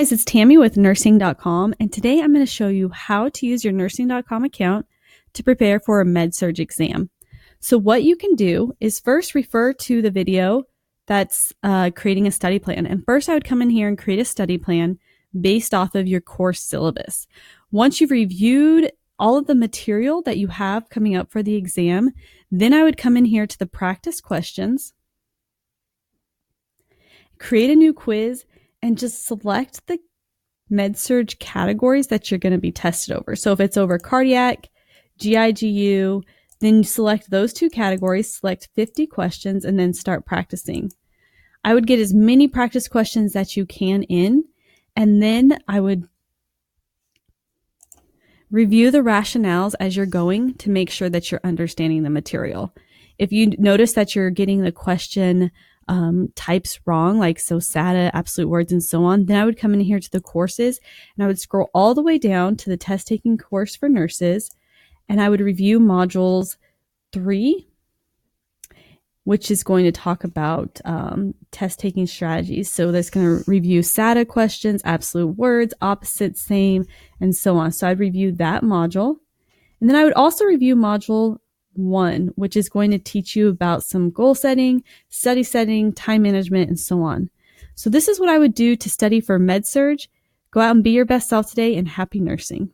Guys, it's Tammy with nursing.com, and today I'm going to show you how to use your nursing.com account to prepare for a Med Surg exam. So what you can do is first refer to the video that's creating a study plan. And first I would come in here and create a study plan based off of your course syllabus. Once you've reviewed all of the material that you have coming up for the exam, then I would come in here to the practice questions, create a new quiz, and just select the Med Surg categories that you're going to be tested over. So if it's over cardiac, GIGU, then you select those two categories, select 50 questions, and then start practicing. I would get as many practice questions that you can in, and then I would review the rationales as you're going to make sure that you're understanding the material. If you notice that you're getting the question types wrong, like SATA, absolute words, and so on, then I would come in here to the courses and I would scroll all the way down to the test taking course for nurses, and I would review modules 3, which is going to talk about test taking strategies. So that's going to review SATA questions, absolute words, opposite, same, and so on. So I'd review that module. And then I would also review module 1, which is going to teach you about some goal setting, study setting, time management, and so on. So this is what I would do to study for Med Surg. Go out and be your best self today, and happy nursing.